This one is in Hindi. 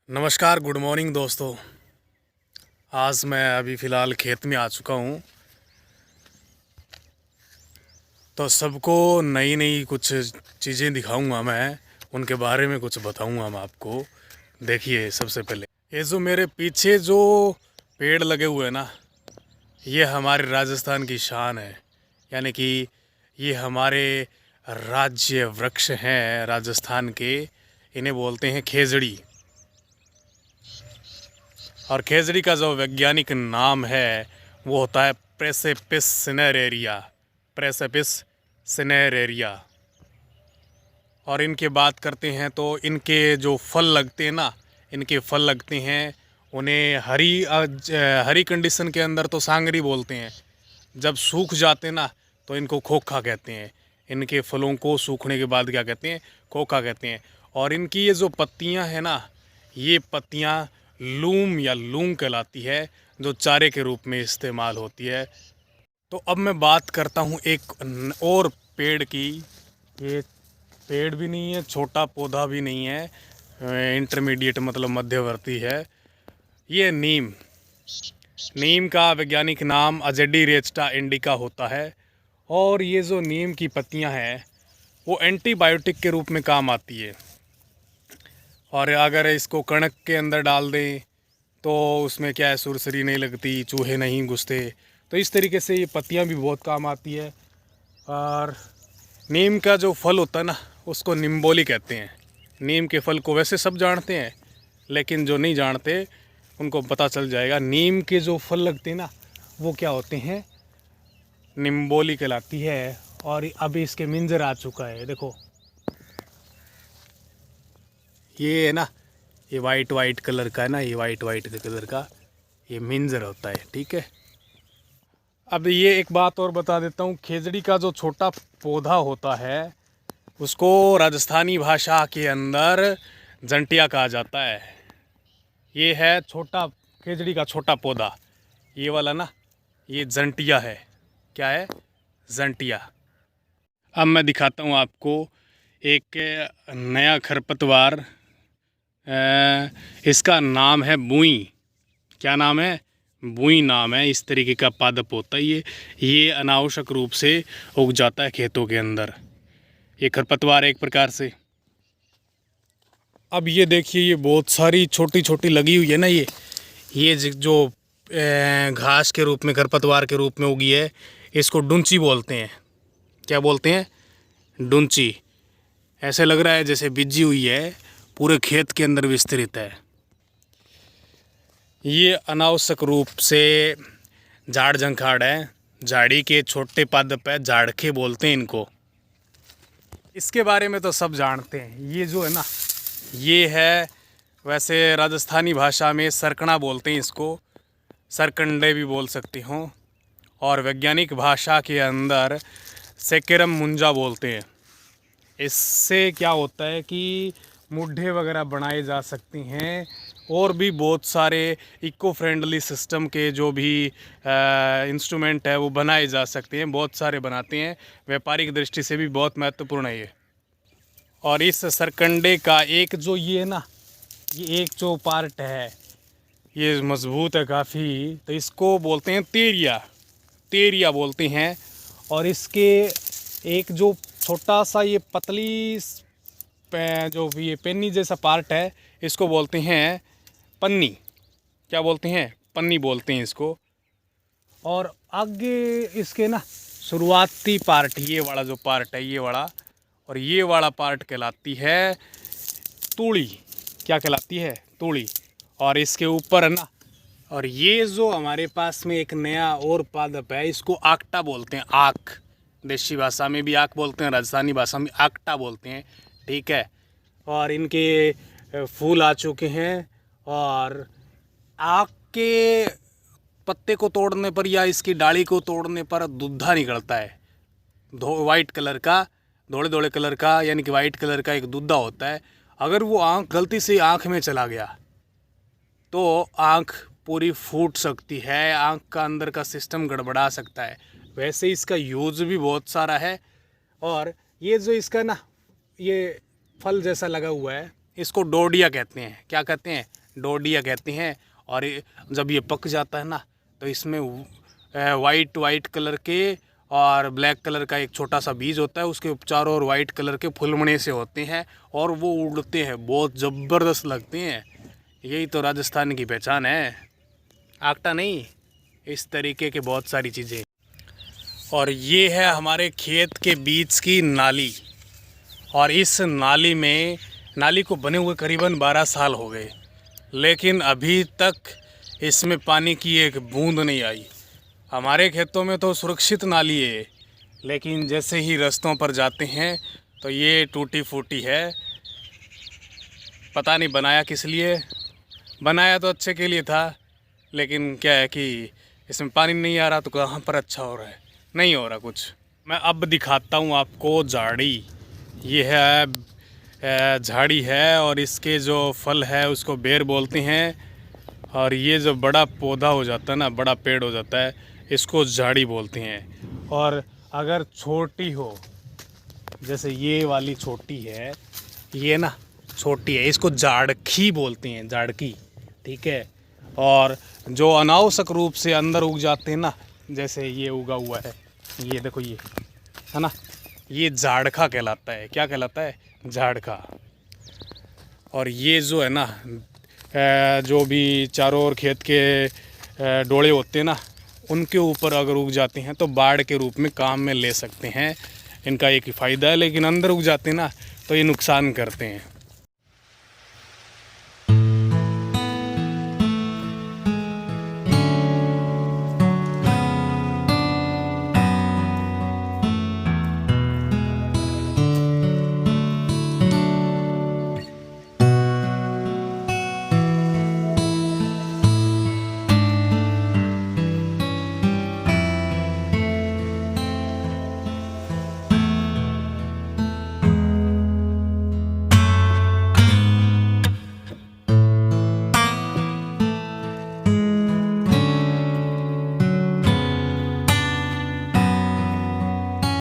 नमस्कार, गुड मॉर्निंग दोस्तों। आज मैं अभी फ़िलहाल खेत में आ चुका हूँ। तो सबको नई नई कुछ चीज़ें दिखाऊंगा मैं, उनके बारे में कुछ बताऊंगा मैं आपको। देखिए, सबसे पहले ये जो मेरे पीछे जो पेड़ लगे हुए हैं ना, ये हमारे राजस्थान की शान है। यानी कि ये हमारे राज्य वृक्ष हैं राजस्थान के। इन्हें बोलते हैं खेजड़ी। और खेजड़ी का जो वैज्ञानिक नाम है वो होता है प्रेसेपिस सिनेरेरिया। प्रेसेपिस सिनेरेरिया। और इनके बात करते हैं तो इनके जो फल लगते हैं ना, इनके फल लगते हैं उन्हें हरी कंडीशन के अंदर तो सांगरी बोलते हैं। जब सूख जाते ना तो इनको खोखा कहते हैं। इनके फलों को सूखने के बाद क्या कहते हैं? खोखा कहते हैं। और इनकी ये जो पत्तियां हैं ना, ये पत्तियां लूम या लूम कहलाती है, जो चारे के रूप में इस्तेमाल होती है। तो अब मैं बात करता हूँ एक और पेड़ की। ये पेड़ भी नहीं है, छोटा पौधा भी नहीं है, इंटरमीडिएट मतलब मध्यवर्ती है। ये नीम। नीम का वैज्ञानिक नाम अजेडीरेस्टा इंडिका होता है। और ये जो नीम की पत्तियां हैं वो एंटीबायोटिक के रूप में काम आती है। और अगर इसको कणक के अंदर डाल दें तो उसमें क्या है, सुरसरी नहीं लगती, चूहे नहीं घुसते। तो इस तरीके से ये पत्तियां भी बहुत काम आती है। और नीम का जो फल होता है ना, उसको निम्बोली कहते हैं। नीम के फल को वैसे सब जानते हैं, लेकिन जो नहीं जानते उनको पता चल जाएगा। नीम के जो फल लगते हैं ना, वो क्या होते हैं? निम्बोली कहलाती है। और अभी इसके मिंजर आ चुका है, देखो ये है ना, ये वाइट वाइट कलर का है ना, ये वाइट वाइट कलर का ये मिंजर होता है। ठीक है। अब ये एक बात और बता देता हूँ, खेजड़ी का जो छोटा पौधा होता है उसको राजस्थानी भाषा के अंदर जंटिया कहा जाता है। ये है छोटा खेजड़ी का छोटा पौधा, ये वाला ना, ये जंटिया है। क्या है? जंटिया। अब मैं दिखाता हूँ आपको एक नया खरपतवार। इसका नाम है बुई। क्या नाम है? बुई नाम है। इस तरीके का पादप होता है ये अनावश्यक रूप से उग जाता है खेतों के अंदर। ये खरपतवार एक प्रकार से। अब ये देखिए, ये बहुत सारी छोटी छोटी लगी हुई है ना, ये जो घास के रूप में, खरपतवार के रूप में उगी है, इसको डुंची बोलते हैं। क्या बोलते हैं? डुंची। ऐसे लग रहा है जैसे बिजी हुई है, पूरे खेत के अंदर विस्तृत है। ये अनावश्यक रूप से झाड़ झंखाड़ है। झाड़ी के छोटे पादप है, झाड़खे बोलते हैं इनको। इसके बारे में तो सब जानते हैं। ये जो है ना, ये है, वैसे राजस्थानी भाषा में सरकना बोलते हैं इसको, सरकंडे भी बोल सकते हो। और वैज्ञानिक भाषा के अंदर सेकेरम मुंजा बोलते हैं। इससे क्या होता है कि मुड्ढे वगैरह बनाए जा सकती हैं। और भी बहुत सारे इको फ्रेंडली सिस्टम के जो भी इंस्ट्रूमेंट है वो बनाए जा सकते हैं। बहुत सारे बनाते हैं, व्यापारिक दृष्टि से भी बहुत महत्वपूर्ण है ये। और इस सरकंडे का एक जो ये है ना, ये एक जो पार्ट है ये मजबूत है काफ़ी, तो इसको बोलते हैं तेरिया। तेरिया बोलते हैं। और इसके एक जो छोटा सा ये पतली जो ये पेन्नी जैसा पार्ट है, इसको बोलते हैं पन्नी। क्या बोलते हैं? पन्नी बोलते हैं इसको। और आगे इसके ना शुरुआती पार्ट, ये वाला जो पार्ट है, ये वाला, और ये वाला पार्ट कहलाती है तूड़ी। क्या कहलाती है? तूड़ी। और इसके ऊपर है ना, और ये जो हमारे पास में एक नया और पादप है, इसको आकटा बोलते हैं। आक, देशी भाषा में भी आक बोलते हैं, राजस्थानी भाषा में आकटा बोलते हैं। ठीक है। और इनके फूल आ चुके हैं। और आक के पत्ते को तोड़ने पर या इसकी डाली को तोड़ने पर दूधा निकलता है, वाइट कलर का, धोले धोले कलर का, यानी कि वाइट कलर का एक दूधा होता है। अगर वो आँख गलती से आँख में चला गया तो आँख पूरी फूट सकती है, आँख का अंदर का सिस्टम गड़बड़ा सकता है। वैसे इसका यूज़ भी बहुत सारा है। और ये जो इसका ना, ये फल जैसा लगा हुआ है, इसको डोडिया कहते हैं। क्या कहते हैं? डोडिया कहते हैं। और जब ये पक जाता है ना तो इसमें वाइट कलर के और ब्लैक कलर का एक छोटा सा बीज होता है, उसके चारों ओर वाइट कलर के फुलमणे से होते हैं और वो उड़ते हैं, बहुत ज़बरदस्त लगते हैं। यही तो राजस्थान की पहचान है, आगटा नहीं, इस तरीके के बहुत सारी चीज़ें। और ये है हमारे खेत के बीच की नाली, और इस नाली को बने हुए करीबन 12 साल हो गए, लेकिन अभी तक इसमें पानी की एक बूंद नहीं आई। हमारे खेतों में तो सुरक्षित नाली है, लेकिन जैसे ही रास्तों पर जाते हैं तो ये टूटी फूटी है। पता नहीं बनाया किस लिए, बनाया तो अच्छे के लिए था, लेकिन क्या है कि इसमें पानी नहीं आ रहा तो कहाँ पर अच्छा हो रहा है, नहीं हो रहा कुछ। मैं अब दिखाता हूँ आपको झाड़ी। ये है झाड़ी है, और इसके जो फल है उसको बेर बोलते हैं, और ये जो बड़ा पौधा हो जाता है ना, बड़ा पेड़ हो जाता है, इसको झाड़ी बोलते हैं। और अगर छोटी हो, जैसे ये वाली छोटी है, ये ना छोटी है, इसको झाड़की बोलते हैं, झाड़की, ठीक है। और जो अनावश्यक रूप से अंदर उग जाते हैं ना, जैसे ये उगा हुआ है, ये देखो, ये है ना, ये झाड़का कहलाता है। क्या कहलाता है? झाड़का। और ये जो है ना, जो भी चारों ओर खेत के डोले होते हैं ना, उनके ऊपर अगर उग जाते हैं तो बाड़ के रूप में काम में ले सकते हैं। इनका एक ही फ़ायदा है, लेकिन अंदर उग जाते हैं ना तो ये नुकसान करते हैं।